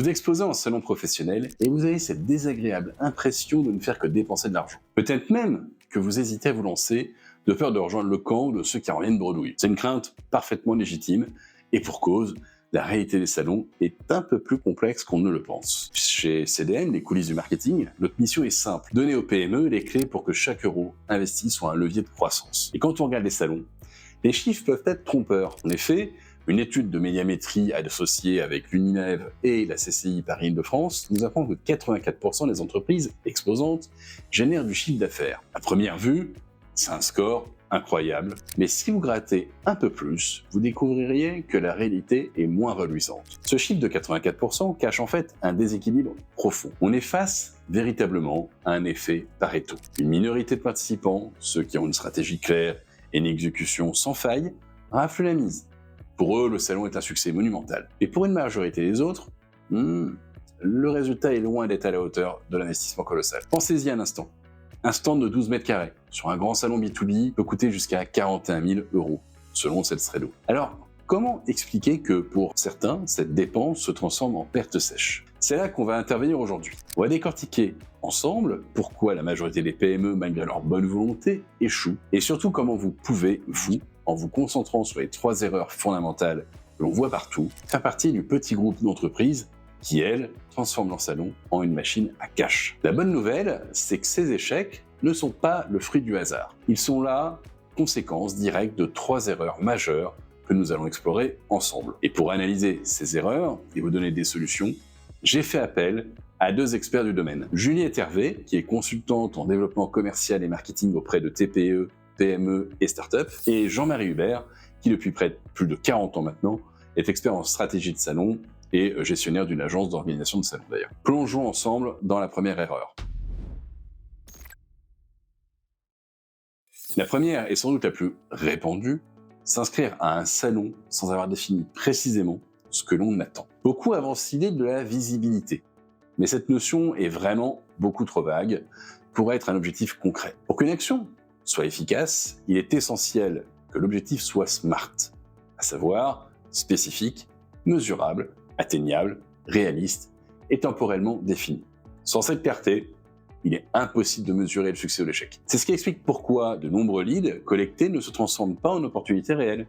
Vous exposez en salon professionnel et vous avez cette désagréable impression de ne faire que dépenser de l'argent. Peut-être même que vous hésitez à vous lancer de peur de rejoindre le camp de ceux qui en reviennent bredouilles. C'est une crainte parfaitement légitime et pour cause, la réalité des salons est un peu plus complexe qu'on ne le pense. Chez CDM, les coulisses du marketing, notre mission est simple, donner aux PME les clés pour que chaque euro investi soit un levier de croissance. Et quand on regarde les salons, les chiffres peuvent être trompeurs. En effet, une étude de médiamétrie associée avec l'Uninev et la CCI Paris-Île-de-France nous apprend que 84% des entreprises exposantes génèrent du chiffre d'affaires. À première vue, c'est un score incroyable, mais si vous grattez un peu plus, vous découvririez que la réalité est moins reluisante. Ce chiffre de 84% cache en fait un déséquilibre profond. On est face véritablement à un effet Pareto. Une minorité de participants, ceux qui ont une stratégie claire et une exécution sans faille, raflent la mise. Pour eux, le salon est un succès monumental. Et pour une majorité des autres, le résultat est loin d'être à la hauteur de l'investissement colossal. Pensez-y un instant. Un stand de 12 mètres carrés sur un grand salon B2B peut coûter jusqu'à 41 000 €, selon Selstredo. Alors, comment expliquer que pour certains, cette dépense se transforme en perte sèche? C'est là qu'on va intervenir aujourd'hui. On va décortiquer ensemble pourquoi la majorité des PME, malgré leur bonne volonté, échouent, et surtout comment vous pouvez, en vous concentrant sur les 3 erreurs fondamentales que l'on voit partout, faire partie du petit groupe d'entreprises qui, elles, transforment leur salon en une machine à cash. La bonne nouvelle, c'est que ces échecs ne sont pas le fruit du hasard. Ils sont la conséquence directe de 3 erreurs majeures que nous allons explorer ensemble. Et pour analyser ces erreurs et vous donner des solutions, j'ai fait appel à 2 experts du domaine. Juliette Hervé, qui est consultante en développement commercial et marketing auprès de TPE, PME et startups, et Jean-Marie Hubert, qui depuis plus de 40 ans maintenant, est expert en stratégie de salon et gestionnaire d'une agence d'organisation de salon d'ailleurs. Plongeons ensemble dans la première erreur. La première, et sans doute la plus répandue, s'inscrire à un salon sans avoir défini précisément ce que l'on attend. Beaucoup avancent l'idée de la visibilité, mais cette notion est vraiment beaucoup trop vague pour être un objectif concret. Pour qu'une action soit efficace, il est essentiel que l'objectif soit SMART, à savoir spécifique, mesurable, atteignable, réaliste et temporellement défini. Sans cette clarté, il est impossible de mesurer le succès ou l'échec. C'est ce qui explique pourquoi de nombreux leads collectés ne se transforment pas en opportunités réelles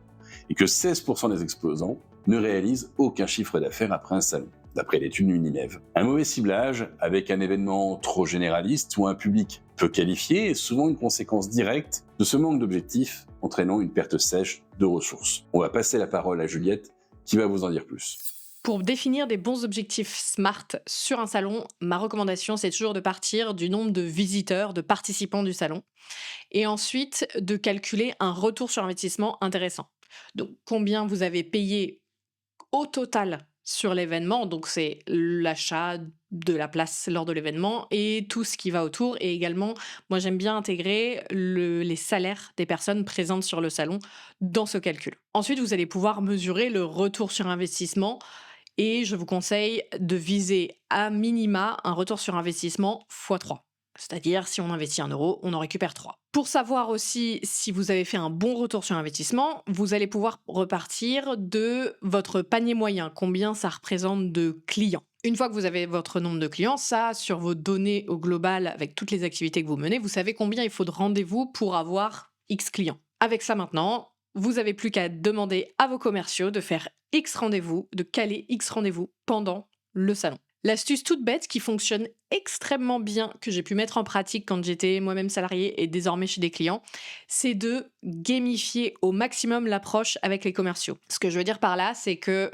et que 16% des exposants ne réalisent aucun chiffre d'affaires après un salon, d'après l'étude Uninev. Un mauvais ciblage avec un événement trop généraliste ou un public peu qualifié est souvent une conséquence directe de ce manque d'objectifs entraînant une perte sèche de ressources. On va passer la parole à Juliette qui va vous en dire plus. Pour définir des bons objectifs SMART sur un salon, ma recommandation, c'est toujours de partir du nombre de visiteurs, de participants du salon, et ensuite de calculer un retour sur investissement intéressant. Donc, combien vous avez payé au total sur l'événement, donc c'est l'achat de la place lors de l'événement et tout ce qui va autour. Et également, moi j'aime bien intégrer les salaires des personnes présentes sur le salon dans ce calcul. Ensuite, vous allez pouvoir mesurer le retour sur investissement et je vous conseille de viser à minima un retour sur investissement x3. C'est-à-dire, si on investit 1 euro, on en récupère 3. Pour savoir aussi si vous avez fait un bon retour sur investissement, vous allez pouvoir repartir de votre panier moyen, combien ça représente de clients. Une fois que vous avez votre nombre de clients, ça, sur vos données au global, avec toutes les activités que vous menez, vous savez combien il faut de rendez-vous pour avoir X clients. Avec ça maintenant, vous n'avez plus qu'à demander à vos commerciaux de faire X rendez-vous, de caler X rendez-vous pendant le salon. L'astuce toute bête qui fonctionne extrêmement bien, que j'ai pu mettre en pratique quand j'étais moi-même salariée et désormais chez des clients, c'est de gamifier au maximum l'approche avec les commerciaux. Ce que je veux dire par là, c'est que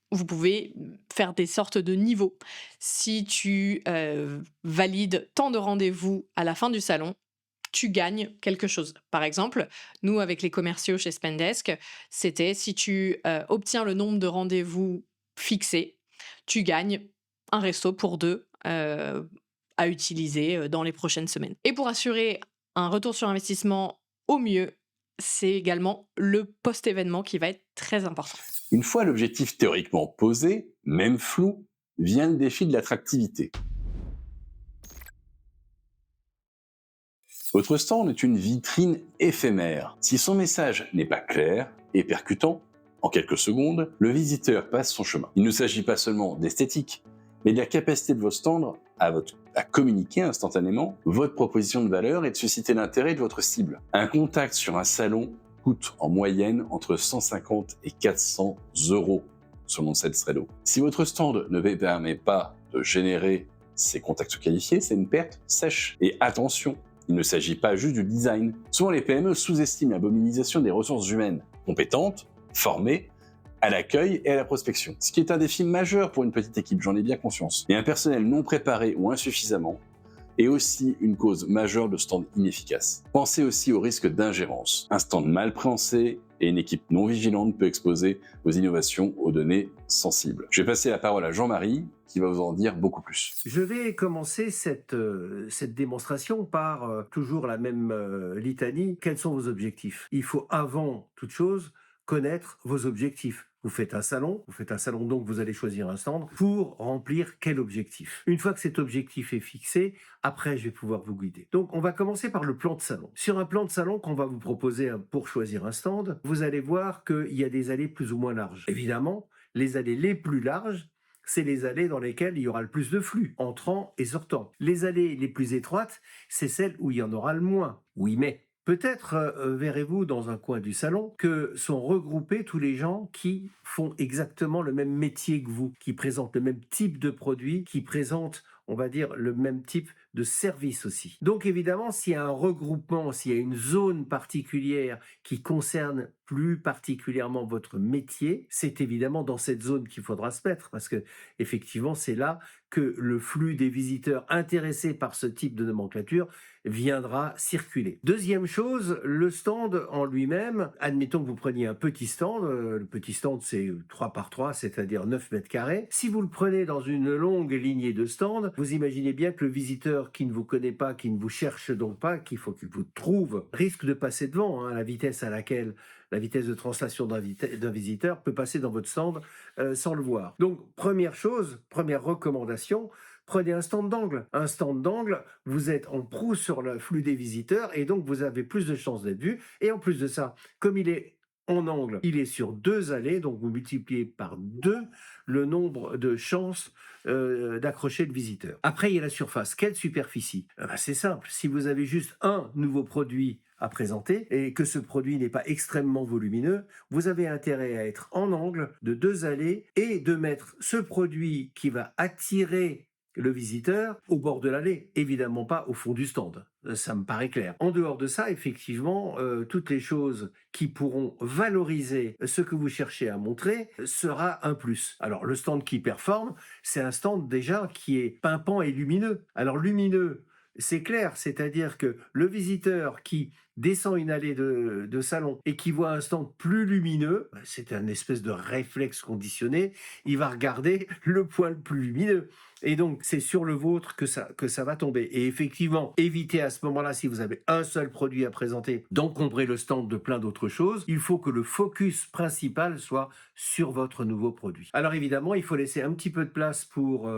vous pouvez faire des sortes de niveaux. Si tu valides tant de rendez-vous à la fin du salon, tu gagnes quelque chose. Par exemple, nous, avec les commerciaux chez Spendesk, c'était si tu obtiens le nombre de rendez-vous fixés, tu gagnes un resto pour 2 à utiliser dans les prochaines semaines. Et pour assurer un retour sur investissement au mieux, c'est également le post-événement qui va être très important. Une fois l'objectif théoriquement posé, même flou, vient le défi de l'attractivité. Votre stand est une vitrine éphémère. Si son message n'est pas clair et percutant, en quelques secondes, le visiteur passe son chemin. Il ne s'agit pas seulement d'esthétique, mais de la capacité de vos stands à communiquer instantanément votre proposition de valeur et de susciter l'intérêt de votre cible. Un contact sur un salon coûte en moyenne entre 150 et 400 euros selon cette Sredo. Si votre stand ne vous permet pas de générer ces contacts qualifiés, c'est une perte sèche. Et attention, il ne s'agit pas juste du design. Souvent, les PME sous-estiment la mobilisation des ressources humaines compétentes, formées, à l'accueil et à la prospection. Ce qui est un défi majeur pour une petite équipe, j'en ai bien conscience. Et un personnel non préparé ou insuffisamment est aussi une cause majeure de stand inefficace. Pensez aussi au risque d'ingérence. Un stand mal préhensé et une équipe non vigilante peut exposer vos innovations aux données sensibles. Je vais passer la parole à Jean-Marie, qui va vous en dire beaucoup plus. Je vais commencer cette démonstration par toujours la même litanie. Quels sont vos objectifs? Il faut avant toute chose connaître vos objectifs. Vous faites un salon donc vous allez choisir un stand pour remplir quel objectif. Une fois que cet objectif est fixé, après je vais pouvoir vous guider. Donc on va commencer par le plan de salon. Sur un plan de salon qu'on va vous proposer pour choisir un stand, vous allez voir qu'il y a des allées plus ou moins larges. Évidemment, les allées les plus larges, c'est les allées dans lesquelles il y aura le plus de flux, entrant et sortant. Les allées les plus étroites, c'est celles où il y en aura le moins. Oui, mais peut-être verrez-vous dans un coin du salon que sont regroupés tous les gens qui font exactement le même métier que vous, qui présentent le même type de produit, qui présentent, on va dire, le même type de service aussi. Donc évidemment, s'il y a un regroupement, s'il y a une zone particulière qui concerne plus particulièrement votre métier, c'est évidemment dans cette zone qu'il faudra se mettre, parce que effectivement, c'est là que le flux des visiteurs intéressés par ce type de nomenclature viendra circuler. Deuxième chose, le stand en lui-même. Admettons que vous preniez un petit stand. Le petit stand, c'est 3 par 3, c'est-à-dire 9 mètres carrés. Si vous le prenez dans une longue lignée de stands, vous imaginez bien que le visiteur qui ne vous connaît pas, qui ne vous cherche donc pas, qu'il faut qu'il vous trouve, risque de passer devant, la vitesse à laquelle la vitesse de translation d'un visiteur peut passer dans votre stand sans le voir. Donc, première chose, première recommandation, prenez un stand d'angle. Un stand d'angle, vous êtes en proue sur le flux des visiteurs et donc vous avez plus de chances d'être vu. Et en plus de ça, comme il est en angle, il est sur 2 allées, donc vous multipliez par 2 le nombre de chances d'accrocher le visiteur. Après, il y a la surface. Quelle superficie? C'est simple. Si vous avez juste un nouveau produit à présenter et que ce produit n'est pas extrêmement volumineux, vous avez intérêt à être en angle de 2 allées et de mettre ce produit qui va attirer le visiteur au bord de l'allée, évidemment pas au fond du stand. Ça me paraît clair. En dehors de ça, effectivement, toutes les choses qui pourront valoriser ce que vous cherchez à montrer sera un plus. Alors, le stand qui performe, c'est un stand déjà qui est pimpant et lumineux. Alors, lumineux, c'est clair, c'est-à-dire que le visiteur qui descend une allée de salon et qui voit un stand plus lumineux, c'est un espèce de réflexe conditionné, il va regarder le point le plus lumineux. Et donc, c'est sur le vôtre que ça va tomber. Et effectivement, évitez à ce moment-là, si vous avez un seul produit à présenter, d'encombrer le stand de plein d'autres choses. Il faut que le focus principal soit sur votre nouveau produit. Alors évidemment, il faut laisser un petit peu de place pour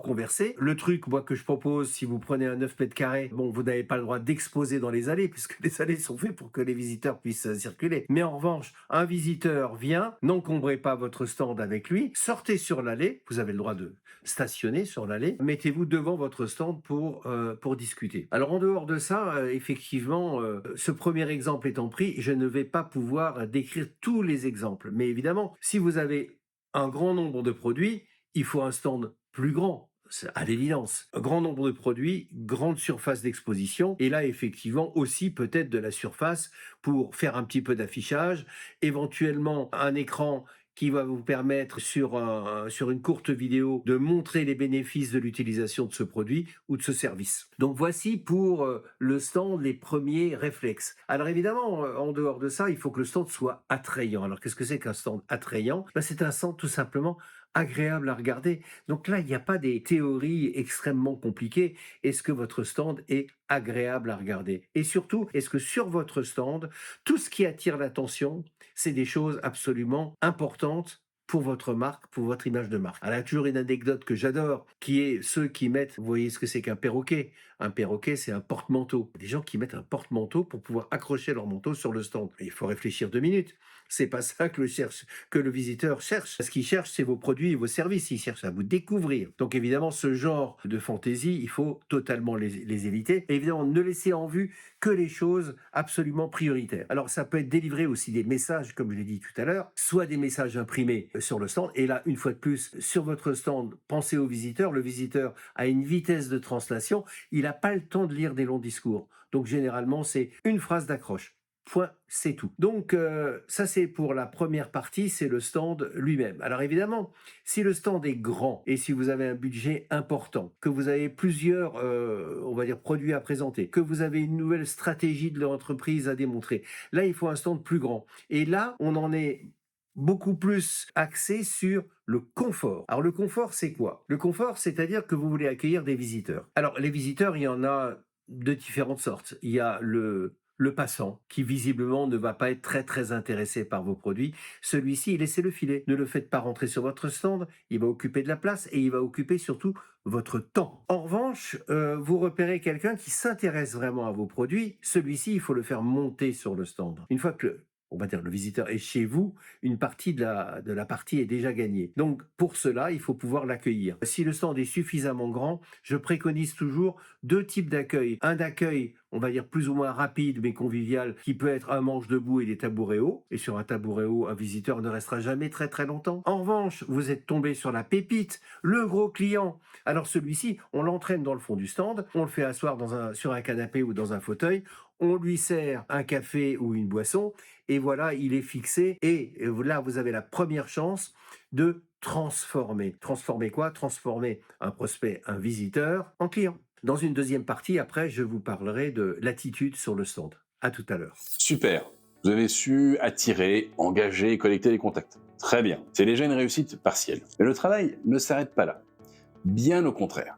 converser. Le truc, moi, que je propose, si vous prenez un 9 mètres carrés, bon, vous n'avez pas le droit d'exposer dans les allées, puisque les allées sont faites pour que les visiteurs puissent circuler. Mais en revanche, un visiteur vient, n'encombrez pas votre stand avec lui, sortez sur l'allée, vous avez le droit de stationner sur l'allée, mettez-vous devant votre stand pour discuter. Alors en dehors de ça, effectivement, ce premier exemple étant pris, je ne vais pas pouvoir décrire tous les exemples. Mais évidemment, si vous avez un grand nombre de produits, il faut un stand plus grand. C'est à l'évidence. Un grand nombre de produits, grande surface d'exposition, et là effectivement aussi peut-être de la surface pour faire un petit peu d'affichage, éventuellement un écran qui va vous permettre sur une courte vidéo de montrer les bénéfices de l'utilisation de ce produit ou de ce service. Donc voici pour le stand les premiers réflexes. Alors évidemment, en dehors de ça, il faut que le stand soit attrayant. Alors qu'est-ce que c'est qu'un stand attrayant? C'est un stand tout simplement agréable à regarder. Donc là, il n'y a pas des théories extrêmement compliquées. Est-ce que votre stand est agréable à regarder? Et surtout, est-ce que sur votre stand, tout ce qui attire l'attention, c'est des choses absolument importantes pour votre marque, pour votre image de marque. Alors, il y a toujours une anecdote que j'adore, qui est ceux qui mettent, vous voyez ce que c'est qu'un perroquet? Un perroquet, c'est un porte-manteau. Des gens qui mettent un porte-manteau pour pouvoir accrocher leur manteau sur le stand. Il faut réfléchir 2 minutes. C'est pas ça que le visiteur cherche. Ce qu'il cherche, c'est vos produits et vos services. Il cherche à vous découvrir. Donc évidemment, ce genre de fantaisie, il faut totalement les éviter. Et évidemment, ne laissez en vue que les choses absolument prioritaires. Alors ça peut être délivré aussi des messages, comme je l'ai dit tout à l'heure, soit des messages imprimés sur le stand. Et là, une fois de plus, sur votre stand, pensez au visiteur. Le visiteur a une vitesse de translation. Il n'a pas le temps de lire des longs discours. Donc généralement, c'est une phrase d'accroche. Point, c'est tout. Donc ça c'est pour la première partie, c'est le stand lui-même. Alors évidemment, si le stand est grand et si vous avez un budget important, que vous avez plusieurs, on va dire, produits à présenter, que vous avez une nouvelle stratégie de l'entreprise à démontrer, là il faut un stand plus grand. Et là, on en est beaucoup plus axé sur le confort. Alors le confort, c'est quoi? Le confort, c'est-à-dire que vous voulez accueillir des visiteurs. Alors les visiteurs, il y en a de différentes sortes. Il y a le passant, qui visiblement ne va pas être très très intéressé par vos produits. Celui-ci, laissez-le filer. Ne le faites pas rentrer sur votre stand, il va occuper de la place et il va occuper surtout votre temps. En revanche, vous repérez quelqu'un qui s'intéresse vraiment à vos produits, celui-ci, il faut le faire monter sur le stand. Une fois que on va dire le visiteur est chez vous, une partie de la partie est déjà gagnée. Donc pour cela, il faut pouvoir l'accueillir. Si le stand est suffisamment grand, je préconise toujours 2 types d'accueil. Un accueil, on va dire plus ou moins rapide mais convivial, qui peut être un manche debout et des tabourets hauts. Et sur un tabouret haut, un visiteur ne restera jamais très très longtemps. En revanche, vous êtes tombé sur la pépite, le gros client. Alors celui-ci, on l'entraîne dans le fond du stand, on le fait asseoir sur un canapé ou dans un fauteuil, on lui sert un café ou une boisson, et voilà, il est fixé. Et là, vous avez la première chance de transformer. Transformer quoi? Transformer un prospect, un visiteur, en client. Dans une deuxième partie, après, je vous parlerai de l'attitude sur le stand. À tout à l'heure. Super. Vous avez su attirer, engager et collecter les contacts. Très bien. C'est déjà une réussite partielle. Mais le travail ne s'arrête pas là. Bien au contraire.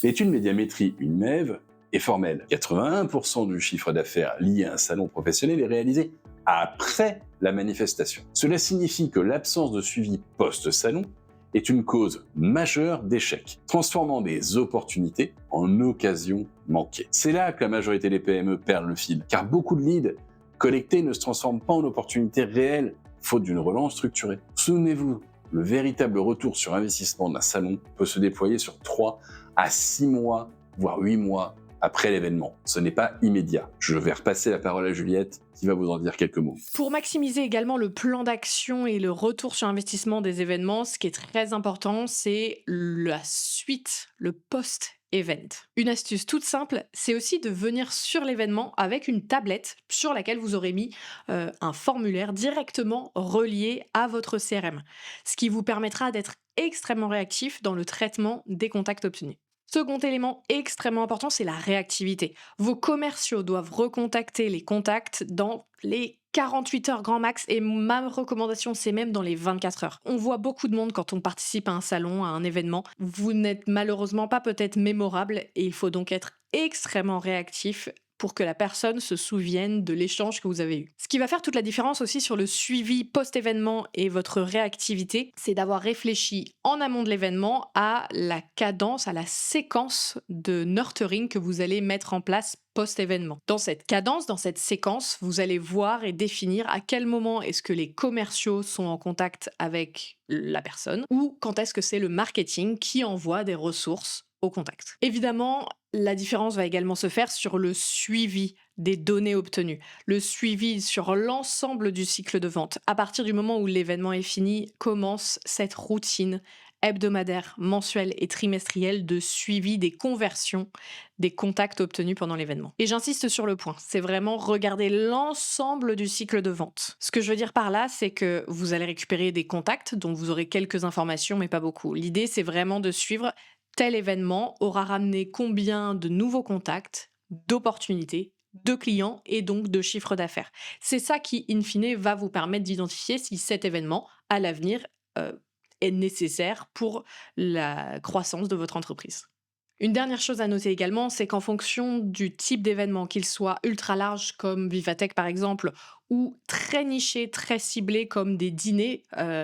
L'étude médiamétrie, une MEV, est formelle. 81% du chiffre d'affaires lié à un salon professionnel est réalisé après la manifestation. Cela signifie que l'absence de suivi post-salon est une cause majeure d'échec, transformant des opportunités en occasions manquées. C'est là que la majorité des PME perdent le fil, car beaucoup de leads collectés ne se transforment pas en opportunités réelles, faute d'une relance structurée. Souvenez-vous, le véritable retour sur investissement d'un salon peut se déployer sur 3 à 6 mois, voire 8 mois après l'événement. Ce n'est pas immédiat. Je vais repasser la parole à Juliette qui va vous en dire quelques mots. Pour maximiser également le plan d'action et le retour sur investissement des événements, ce qui est très important, c'est la suite, le post-event. Une astuce toute simple, c'est aussi de venir sur l'événement avec une tablette sur laquelle vous aurez mis un formulaire directement relié à votre CRM, ce qui vous permettra d'être extrêmement réactif dans le traitement des contacts obtenus. Second élément extrêmement important, c'est la réactivité. Vos commerciaux doivent recontacter les contacts dans les 48 heures grand max et ma recommandation, c'est même dans les 24 heures. On voit beaucoup de monde quand on participe à un salon, à un événement. Vous n'êtes malheureusement pas peut-être mémorable et il faut donc être extrêmement réactif pour que la personne se souvienne de l'échange que vous avez eu. Ce qui va faire toute la différence aussi sur le suivi post-événement et votre réactivité, c'est d'avoir réfléchi en amont de l'événement à la cadence, à la séquence de nurturing que vous allez mettre en place post-événement. Dans cette cadence, dans cette séquence, vous allez voir et définir à quel moment est-ce que les commerciaux sont en contact avec la personne ou quand est-ce que c'est le marketing qui envoie des ressources au contact. Évidemment, la différence va également se faire sur le suivi des données obtenues, le suivi sur l'ensemble du cycle de vente. À partir du moment où l'événement est fini, commence cette routine hebdomadaire, mensuelle et trimestrielle de suivi des conversions des contacts obtenus pendant l'événement. Et j'insiste sur le point, c'est vraiment regarder l'ensemble du cycle de vente. Ce que je veux dire par là, c'est que vous allez récupérer des contacts dont vous aurez quelques informations, mais pas beaucoup. L'idée, c'est vraiment de suivre tel événement aura ramené combien de nouveaux contacts, d'opportunités, de clients et donc de chiffre d'affaires. C'est ça qui, in fine, va vous permettre d'identifier si cet événement, à l'avenir, est nécessaire pour la croissance de votre entreprise. Une dernière chose à noter également, c'est qu'en fonction du type d'événement, qu'il soit ultra large comme Vivatech par exemple, ou très niché, très ciblé comme des dîners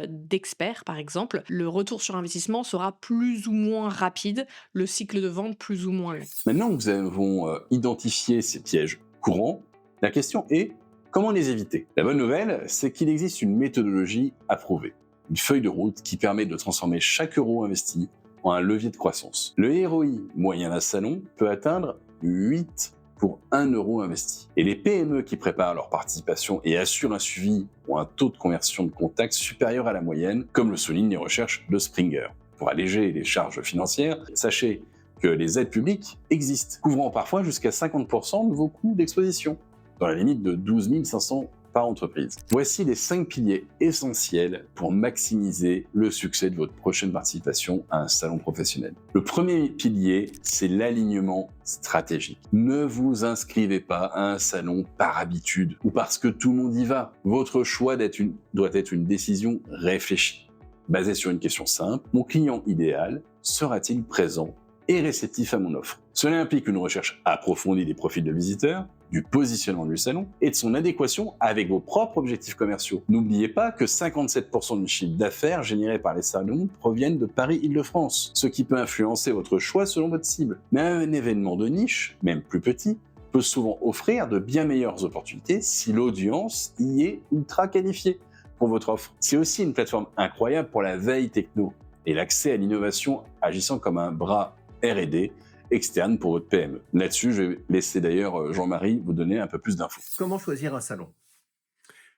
d'experts par exemple, le retour sur investissement sera plus ou moins rapide, le cycle de vente plus ou moins long. Maintenant que nous avons identifié ces pièges courants, la question est comment les éviter? La bonne nouvelle, c'est qu'il existe une méthodologie approuvée, une feuille de route qui permet de transformer chaque euro investi en un levier de croissance. Le ROI moyen d'un salon peut atteindre 8 pour 1 euro investi. Et les PME qui préparent leur participation et assurent un suivi ont un taux de conversion de contact supérieur à la moyenne, comme le soulignent les recherches de Springer. Pour alléger les charges financières, sachez que les aides publiques existent, couvrant parfois jusqu'à 50% de vos coûts d'exposition, dans la limite de 12 500 par entreprise. Voici les 5 piliers essentiels pour maximiser le succès de votre prochaine participation à un salon professionnel. Le premier pilier, c'est l'alignement stratégique. Ne vous inscrivez pas à un salon par habitude ou parce que tout le monde y va. Votre choix doit être une décision réfléchie, basée sur une question simple. Mon client idéal sera-t-il présent et réceptif à mon offre? Cela implique une recherche approfondie des profils de visiteurs, du positionnement du salon et de son adéquation avec vos propres objectifs commerciaux. N'oubliez pas que 57% du chiffre d'affaires généré par les salons proviennent de Paris-Île-de-France, ce qui peut influencer votre choix selon votre cible. Mais un événement de niche, même plus petit, peut souvent offrir de bien meilleures opportunités si l'audience y est ultra qualifiée pour votre offre. C'est aussi une plateforme incroyable pour la veille techno et l'accès à l'innovation agissant comme un bras R&D externe pour votre PME. Là-dessus, je vais laisser d'ailleurs Jean-Marie vous donner un peu plus d'infos. Comment choisir un salon?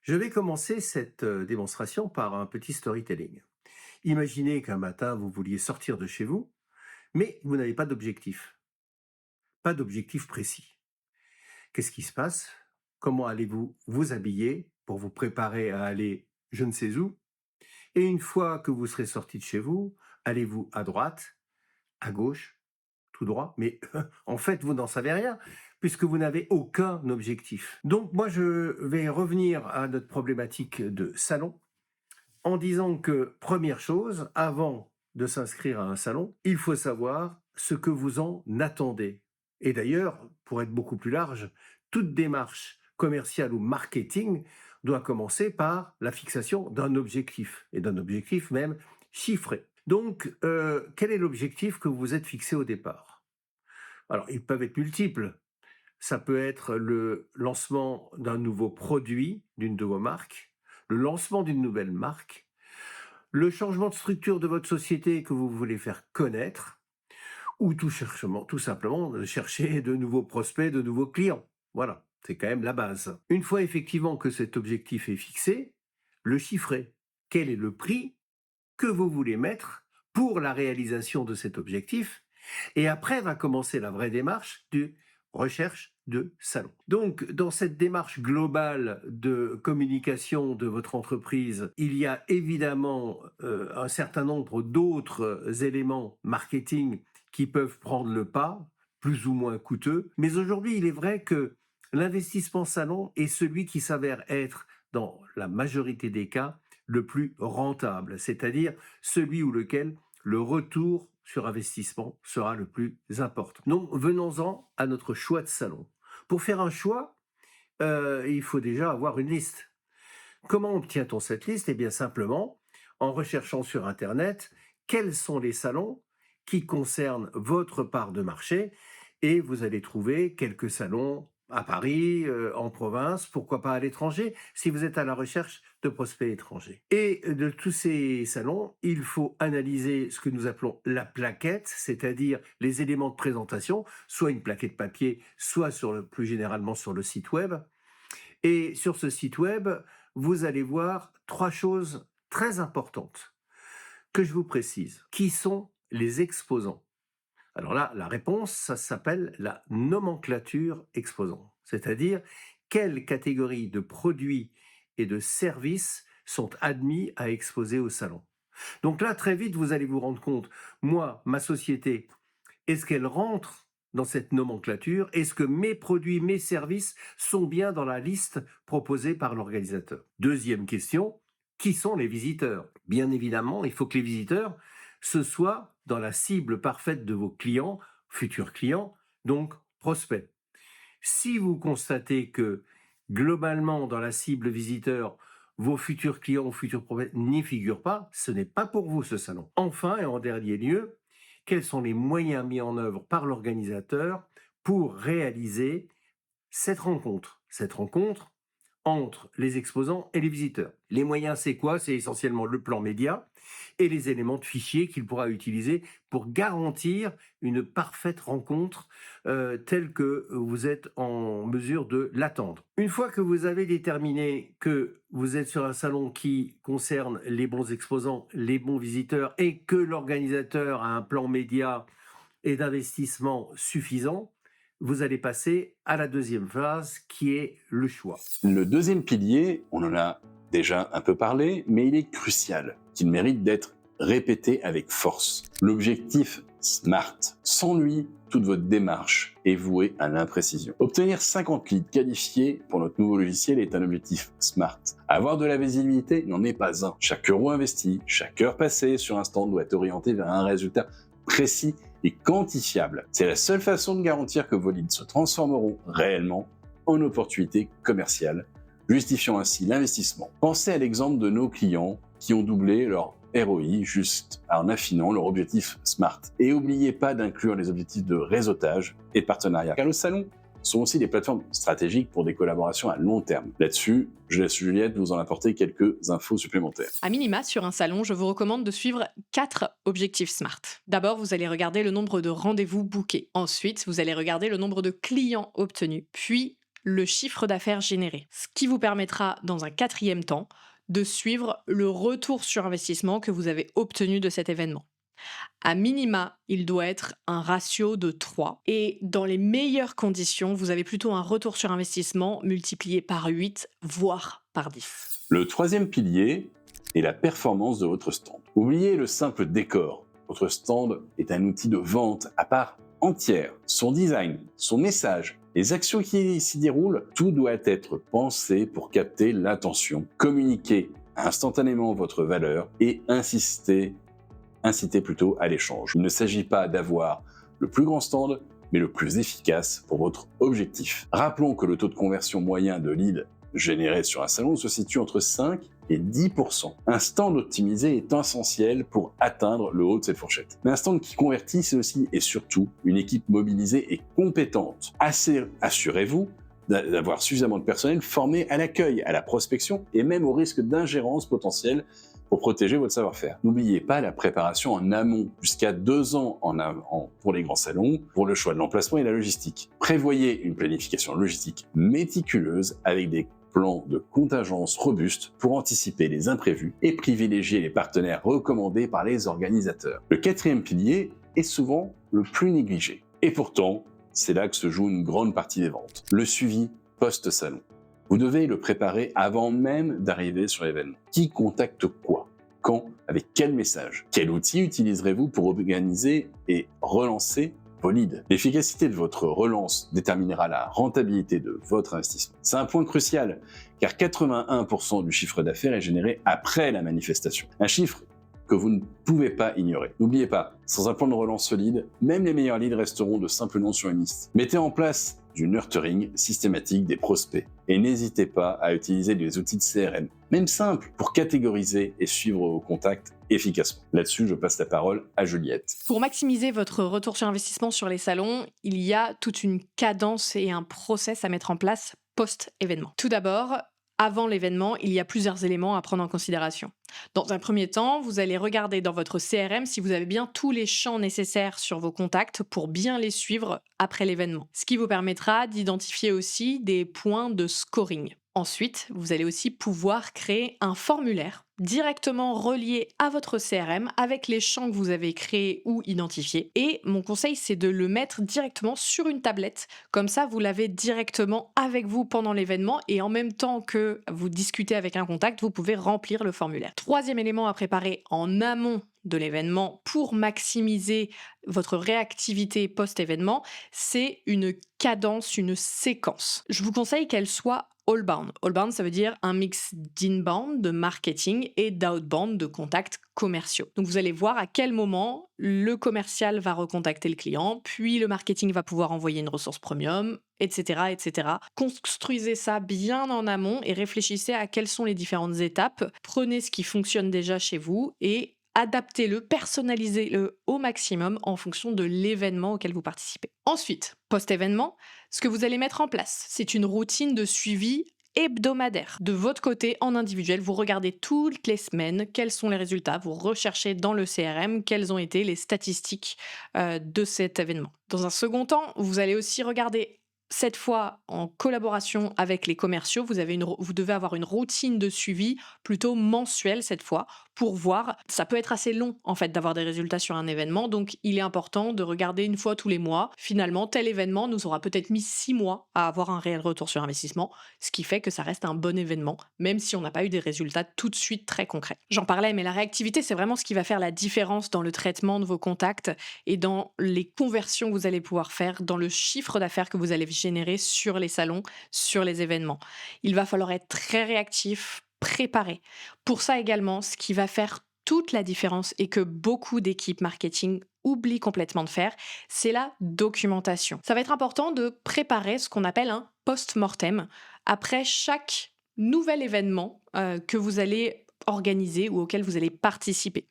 Je vais commencer cette démonstration par un petit storytelling. Imaginez qu'un matin, vous vouliez sortir de chez vous, mais vous n'avez pas d'objectif. Pas d'objectif précis. Qu'est-ce qui se passe? Comment allez-vous vous habiller pour vous préparer à aller je ne sais où? Et une fois que vous serez sorti de chez vous, allez-vous à droite, à gauche, tout droit? Mais en fait, vous n'en savez rien, puisque vous n'avez aucun objectif. Donc moi, je vais revenir à notre problématique de salon en disant que, première chose, avant de s'inscrire à un salon, il faut savoir ce que vous en attendez. Et d'ailleurs, pour être beaucoup plus large, toute démarche commerciale ou marketing doit commencer par la fixation d'un objectif, et d'un objectif même chiffré. Donc, quel est l'objectif que vous vous êtes fixé au départ? Alors, ils peuvent être multiples. Ça peut être le lancement d'un nouveau produit, d'une de vos marques, le lancement d'une nouvelle marque, le changement de structure de votre société que vous voulez faire connaître, ou tout simplement de chercher de nouveaux prospects, de nouveaux clients. Voilà, c'est quand même la base. Une fois effectivement que cet objectif est fixé, le chiffrer. Quel est le prix que vous voulez mettre pour la réalisation de cet objectif? Et après va commencer la vraie démarche de recherche de salon. Donc, dans cette démarche globale de communication de votre entreprise, il y a évidemment un certain nombre d'autres éléments marketing qui peuvent prendre le pas, plus ou moins coûteux. Mais aujourd'hui, il est vrai que l'investissement salon est celui qui s'avère être, dans la majorité des cas, le plus rentable, c'est-à-dire celui où lequel le retour sur investissement sera le plus important. Donc, venons-en à notre choix de salon. Pour faire un choix, il faut déjà avoir une liste. Comment obtient-on cette liste? Eh bien, simplement, en recherchant sur Internet quels sont les salons qui concernent votre part de marché, et vous allez trouver quelques salons à Paris, en province, pourquoi pas à l'étranger, si vous êtes à la recherche de prospects étrangers. Et de tous ces salons, il faut analyser ce que nous appelons la plaquette, c'est-à-dire les éléments de présentation, soit une plaquette papier, soit plus généralement sur le site web. Et sur ce site web, vous allez voir 3 choses très importantes que je vous précise. Qui sont les exposants? Alors là, la réponse, ça s'appelle la nomenclature exposant, c'est-à-dire quelles catégories de produits et de services sont admis à exposer au salon. Donc là, très vite, vous allez vous rendre compte, moi, ma société, est-ce qu'elle rentre dans cette nomenclature? Est-ce que mes produits, mes services sont bien dans la liste proposée par l'organisateur? Deuxième question, qui sont les visiteurs? Bien évidemment, il faut que les visiteurs, ce soit dans la cible parfaite de vos clients, futurs clients, donc prospects. Si vous constatez que globalement dans la cible visiteur, vos futurs clients ou futurs prospects n'y figurent pas, ce n'est pas pour vous ce salon. Enfin et en dernier lieu, quels sont les moyens mis en œuvre par l'organisateur pour réaliser cette rencontre? Cette rencontre entre les exposants et les visiteurs. Les moyens, c'est quoi? C'est essentiellement le plan média et les éléments de fichier qu'il pourra utiliser pour garantir une parfaite rencontre telle que vous êtes en mesure de l'attendre. Une fois que vous avez déterminé que vous êtes sur un salon qui concerne les bons exposants, les bons visiteurs et que l'organisateur a un plan média et d'investissement suffisant, vous allez passer à la deuxième phase qui est le choix. Le deuxième pilier, on en a déjà un peu parlé, mais il est crucial, qu'il mérite d'être répété avec force. L'objectif SMART. Sans lui, toute votre démarche est vouée à l'imprécision. Obtenir 50 leads qualifiés pour notre nouveau logiciel est un objectif SMART. Avoir de la visibilité n'en est pas un. Chaque euro investi, chaque heure passée sur un stand doit être orienté vers un résultat précis et quantifiable. C'est la seule façon de garantir que vos leads se transformeront réellement en opportunités commerciales, justifiant ainsi l'investissement. Pensez à l'exemple de nos clients qui ont doublé leur ROI juste en affinant leur objectif SMART. Et n'oubliez pas d'inclure les objectifs de réseautage et de partenariat, car le salon sont aussi des plateformes stratégiques pour des collaborations à long terme. Là-dessus, je laisse Juliette vous en apporter quelques infos supplémentaires. À minima, sur un salon, je vous recommande de suivre 4 objectifs SMART. D'abord, vous allez regarder le nombre de rendez-vous bookés. Ensuite, vous allez regarder le nombre de clients obtenus. Puis, le chiffre d'affaires généré. Ce qui vous permettra, dans un 4e temps, de suivre le retour sur investissement que vous avez obtenu de cet événement. À minima, il doit être un ratio de 3. Et dans les meilleures conditions, vous avez plutôt un retour sur investissement multiplié par 8, voire par 10. Le troisième pilier est la performance de votre stand. Oubliez le simple décor. Votre stand est un outil de vente à part entière. Son design, son message, les actions qui s'y déroulent, tout doit être pensé pour capter l'attention, communiquer instantanément votre valeur et inciter plutôt à l'échange. Il ne s'agit pas d'avoir le plus grand stand, mais le plus efficace pour votre objectif. Rappelons que le taux de conversion moyen de leads générés sur un salon se situe entre 5 et 10%. Un stand optimisé est essentiel pour atteindre le haut de cette fourchette. Mais un stand qui convertit, c'est aussi et surtout une équipe mobilisée et compétente. Assurez-vous d'avoir suffisamment de personnel formé à l'accueil, à la prospection et même au risque d'ingérence potentielle pour protéger votre savoir-faire. N'oubliez pas la préparation en amont, jusqu'à 2 ans pour les grands salons, pour le choix de l'emplacement et la logistique. Prévoyez une planification logistique méticuleuse avec des plans de contingence robustes pour anticiper les imprévus et privilégier les partenaires recommandés par les organisateurs. Le 4e pilier est souvent le plus négligé. Et pourtant, c'est là que se joue une grande partie des ventes. Le suivi post-salon. Vous devez le préparer avant même d'arriver sur l'événement. Qui contacte quoi? Quand? Avec quel message? Quel outil utiliserez-vous pour organiser et relancer vos leads? L'efficacité de votre relance déterminera la rentabilité de votre investissement. C'est un point crucial, car 81% du chiffre d'affaires est généré après la manifestation. Un chiffre que vous ne pouvez pas ignorer. N'oubliez pas, sans un plan de relance solide, même les meilleurs leads resteront de simples noms sur une liste. Mettez en place du nurturing systématique des prospects et n'hésitez pas à utiliser des outils de CRM, même simples, pour catégoriser et suivre vos contacts efficacement. Là-dessus, je passe la parole à Juliette. Pour maximiser votre retour sur investissement sur les salons, il y a toute une cadence et un process à mettre en place post-événement. Tout d'abord, avant l'événement, il y a plusieurs éléments à prendre en considération. Dans un premier temps, vous allez regarder dans votre CRM si vous avez bien tous les champs nécessaires sur vos contacts pour bien les suivre après l'événement. Ce qui vous permettra d'identifier aussi des points de scoring. Ensuite, vous allez aussi pouvoir créer un formulaire directement relié à votre CRM avec les champs que vous avez créés ou identifiés. Et mon conseil, c'est de le mettre directement sur une tablette. Comme ça, vous l'avez directement avec vous pendant l'événement et en même temps que vous discutez avec un contact, vous pouvez remplir le formulaire. 3e élément à préparer en amont de l'événement pour maximiser votre réactivité post-événement, c'est une cadence, une séquence. Je vous conseille qu'elle soit all-bound. All-bound, ça veut dire un mix d'inbound, de marketing, et d'outbound, de contacts commerciaux. Donc vous allez voir à quel moment le commercial va recontacter le client, puis le marketing va pouvoir envoyer une ressource premium, etc., etc. Construisez ça bien en amont et réfléchissez à quelles sont les différentes étapes. Prenez ce qui fonctionne déjà chez vous et adaptez-le, personnalisez-le au maximum en fonction de l'événement auquel vous participez. Ensuite, post-événement, ce que vous allez mettre en place, c'est une routine de suivi hebdomadaire. De votre côté, en individuel, vous regardez toutes les semaines quels sont les résultats, vous recherchez dans le CRM quelles ont été les statistiques de cet événement. Dans un second temps, vous allez aussi regarder cette fois en collaboration avec les commerciaux, vous devez avoir une routine de suivi plutôt mensuelle cette fois pour voir. Ça peut être assez long en fait d'avoir des résultats sur un événement, donc il est important de regarder une fois tous les mois. Finalement, tel événement nous aura peut-être mis 6 mois à avoir un réel retour sur investissement, ce qui fait que ça reste un bon événement, même si on n'a pas eu des résultats tout de suite très concrets. J'en parlais, mais la réactivité, c'est vraiment ce qui va faire la différence dans le traitement de vos contacts et dans les conversions que vous allez pouvoir faire, dans le chiffre d'affaires que vous allez générer sur les salons, sur les événements. Il va falloir être très réactif, préparé. Pour ça également, ce qui va faire toute la différence et que beaucoup d'équipes marketing oublient complètement de faire, c'est la documentation. Ça va être important de préparer ce qu'on appelle un post-mortem après chaque nouvel événement que vous allez organiser ou auquel vous allez participer.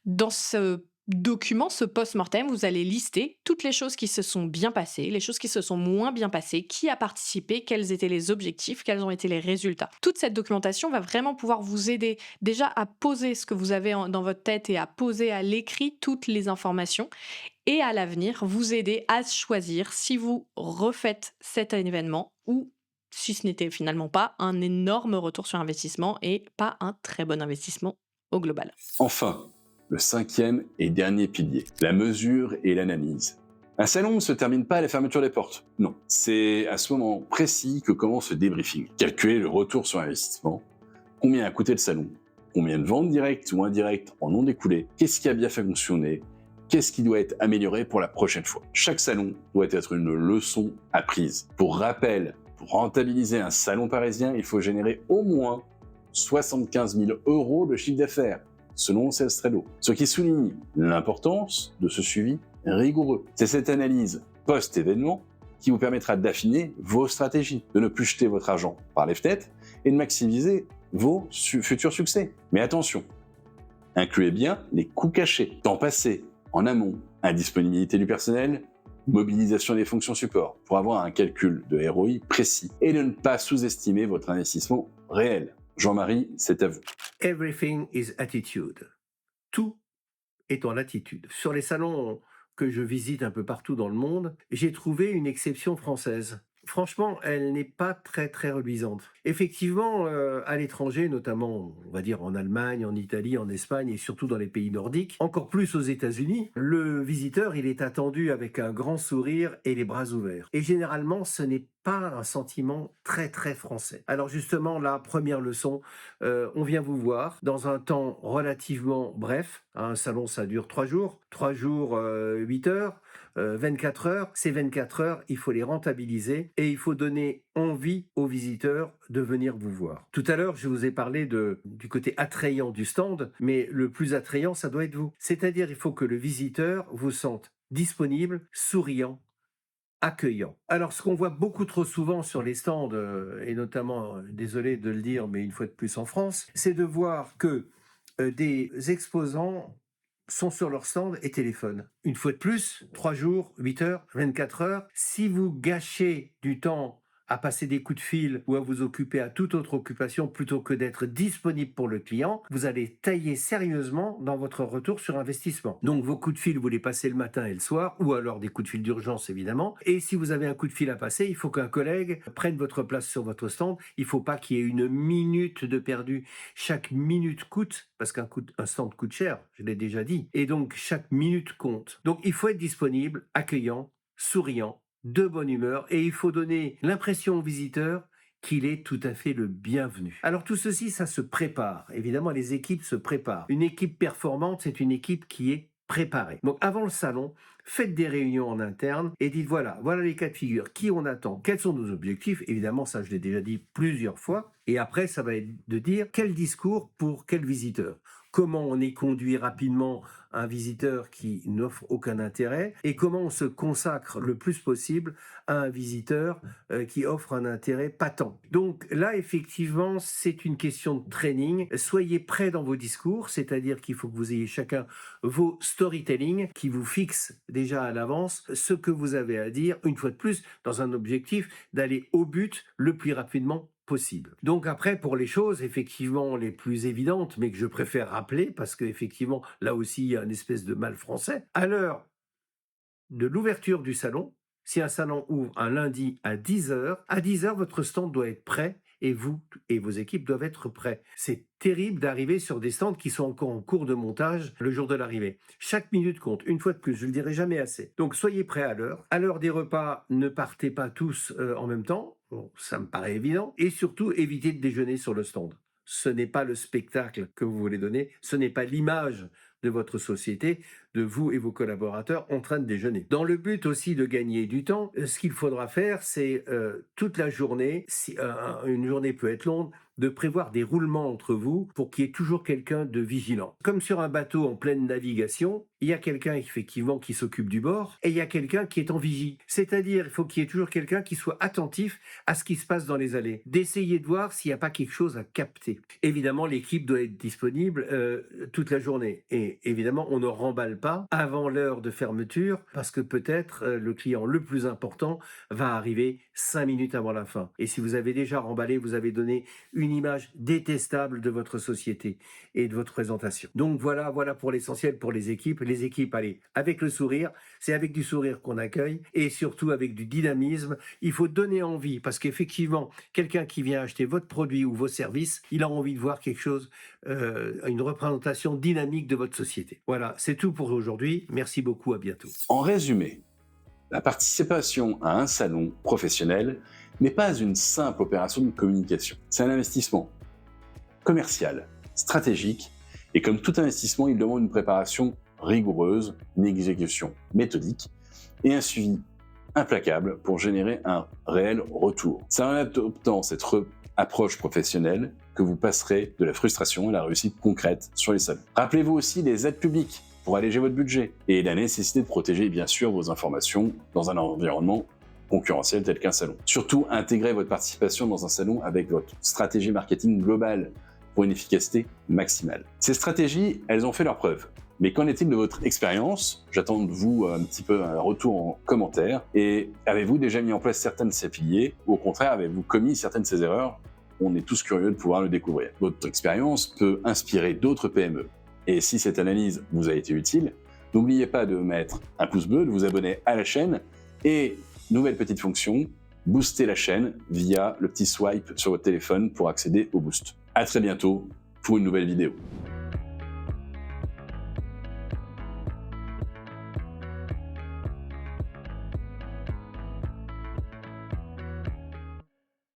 Dans ce document, ce post-mortem, vous allez lister toutes les choses qui se sont bien passées, les choses qui se sont moins bien passées, qui a participé, quels étaient les objectifs, quels ont été les résultats. Toute cette documentation va vraiment pouvoir vous aider déjà à poser ce que vous avez dans votre tête et à poser à l'écrit toutes les informations et à l'avenir vous aider à choisir si vous refaites cet événement ou si ce n'était finalement pas un énorme retour sur investissement et pas un très bon investissement au global. Enfin, le cinquième et dernier pilier, la mesure et l'analyse. Un salon ne se termine pas à la fermeture des portes. Non, c'est à ce moment précis que commence le débriefing. Calculer le retour sur investissement, combien a coûté le salon, combien de ventes directes ou indirectes en ont découlé, qu'est-ce qui a bien fait fonctionner, qu'est-ce qui doit être amélioré pour la prochaine fois. Chaque salon doit être une leçon apprise. Pour rappel, pour rentabiliser un salon parisien, il faut générer au moins 75 000 € de chiffre d'affaires, selon Sales Trello, ce qui souligne l'importance de ce suivi rigoureux. C'est cette analyse post-événement qui vous permettra d'affiner vos stratégies, de ne plus jeter votre argent par les fenêtres et de maximiser vos futurs succès. Mais attention, incluez bien les coûts cachés, temps passé, en amont, indisponibilité du personnel, mobilisation des fonctions support, pour avoir un calcul de ROI précis et de ne pas sous-estimer votre investissement réel. Jean-Marie, c'est à vous. Everything is attitude. Tout est en attitude. Sur les salons que je visite un peu partout dans le monde, j'ai trouvé une exception française. Franchement, elle n'est pas très très reluisante. Effectivement, à l'étranger, notamment, on va dire en Allemagne, en Italie, en Espagne et surtout dans les pays nordiques, encore plus aux États-Unis, le visiteur, il est attendu avec un grand sourire et les bras ouverts. Et généralement, ce n'est pas un sentiment très très français. Alors justement, la première leçon, on vient vous voir dans un temps relativement bref. Un salon, ça dure 3 jours. 3 jours, 8 heures. 24 heures, ces 24 heures, il faut les rentabiliser et il faut donner envie aux visiteurs de venir vous voir. Tout à l'heure, je vous ai parlé du côté attrayant du stand, mais le plus attrayant, ça doit être vous. C'est-à-dire, il faut que le visiteur vous sente disponible, souriant, accueillant. Alors, ce qu'on voit beaucoup trop souvent sur les stands, et notamment, désolé de le dire, mais une fois de plus en France, c'est de voir que des exposants sont sur leur stand et téléphonent. Une fois de plus, 3 jours, 8 heures, 24 heures, si vous gâchez du temps à passer des coups de fil ou à vous occuper à toute autre occupation plutôt que d'être disponible pour le client, vous allez tailler sérieusement dans votre retour sur investissement. Donc vos coups de fil, vous les passez le matin et le soir, ou alors des coups de fil d'urgence évidemment. Et si vous avez un coup de fil à passer, il faut qu'un collègue prenne votre place sur votre stand. Il ne faut pas qu'il y ait une minute de perdu. Chaque minute coûte, parce qu'un stand coûte cher, je l'ai déjà dit. Et donc chaque minute compte. Donc il faut être disponible, accueillant, souriant, de bonne humeur, et il faut donner l'impression au visiteur qu'il est tout à fait le bienvenu. Alors tout ceci, ça se prépare. Évidemment, les équipes se préparent. Une équipe performante, c'est une équipe qui est préparé. Donc avant le salon, faites des réunions en interne et dites voilà les cas de figure, qui on attend, quels sont nos objectifs. Évidemment, ça je l'ai déjà dit plusieurs fois. Et après, ça va être de dire quel discours pour quel visiteur. Comment on est conduit rapidement un visiteur qui n'offre aucun intérêt et comment on se consacre le plus possible à un visiteur qui offre un intérêt patent. Donc là, effectivement, c'est une question de training. Soyez prêts dans vos discours, c'est-à-dire qu'il faut que vous ayez chacun vos storytelling qui vous fixent déjà à l'avance ce que vous avez à dire, une fois de plus, dans un objectif d'aller au but le plus rapidement possible. Donc après, pour les choses effectivement les plus évidentes, mais que je préfère rappeler, parce qu'effectivement, là aussi, il y a une espèce de mal français, à l'heure de l'ouverture du salon, si un salon ouvre un lundi à 10h, à 10h, votre stand doit être prêt et vous et vos équipes doivent être prêts. C'est terrible d'arriver sur des stands qui sont encore en cours de montage le jour de l'arrivée. Chaque minute compte, une fois de plus, je ne le dirai jamais assez. Donc soyez prêts à l'heure. À l'heure des repas, ne partez pas tous en même temps. Bon, ça me paraît évident. Et surtout, évitez de déjeuner sur le stand. Ce n'est pas le spectacle que vous voulez donner, ce n'est pas l'image de votre société, de vous et vos collaborateurs en train de déjeuner. Dans le but aussi de gagner du temps, ce qu'il faudra faire, c'est toute la journée, si une journée peut être longue, de prévoir des roulements entre vous pour qu'il y ait toujours quelqu'un de vigilant. Comme sur un bateau en pleine navigation, il y a quelqu'un effectivement qui s'occupe du bord et il y a quelqu'un qui est en vigie. C'est-à-dire, il faut qu'il y ait toujours quelqu'un qui soit attentif à ce qui se passe dans les allées, d'essayer de voir s'il n'y a pas quelque chose à capter. Évidemment, l'équipe doit être disponible toute la journée et évidemment, on ne remballe pas avant l'heure de fermeture parce que peut-être le client le plus important va arriver 5 minutes avant la fin. Et si vous avez déjà remballé, vous avez donné une image détestable de votre société et de votre présentation. Donc voilà pour l'essentiel pour les équipes. Les équipes, allez, avec le sourire, c'est avec du sourire qu'on accueille et surtout avec du dynamisme. Il faut donner envie parce qu'effectivement, quelqu'un qui vient acheter votre produit ou vos services, il a envie de voir quelque chose, une représentation dynamique de votre société. Voilà, c'est tout pour aujourd'hui. Merci beaucoup, à bientôt. En résumé, la participation à un salon professionnel n'est pas une simple opération de communication. C'est un investissement commercial, stratégique, et comme tout investissement, il demande une préparation rigoureuse, une exécution méthodique et un suivi implacable pour générer un réel retour. C'est en adoptant cette approche professionnelle que vous passerez de la frustration à la réussite concrète sur les salons. Rappelez-vous aussi les aides publiques pour alléger votre budget et la nécessité de protéger bien sûr vos informations dans un environnement concurrentiel tel qu'un salon. Surtout, intégrez votre participation dans un salon avec votre stratégie marketing globale pour une efficacité maximale. Ces stratégies, elles ont fait leurs preuves. Mais qu'en est-il de votre expérience? J'attends de vous un petit peu un retour en commentaire. Et avez-vous déjà mis en place certains de ces piliers? Ou au contraire, avez-vous commis certaines de ces erreurs? On est tous curieux de pouvoir le découvrir. Votre expérience peut inspirer d'autres PME. Et si cette analyse vous a été utile, n'oubliez pas de mettre un pouce bleu, de vous abonner à la chaîne et, nouvelle petite fonction, booster la chaîne via le petit swipe sur votre téléphone pour accéder au boost. À très bientôt pour une nouvelle vidéo.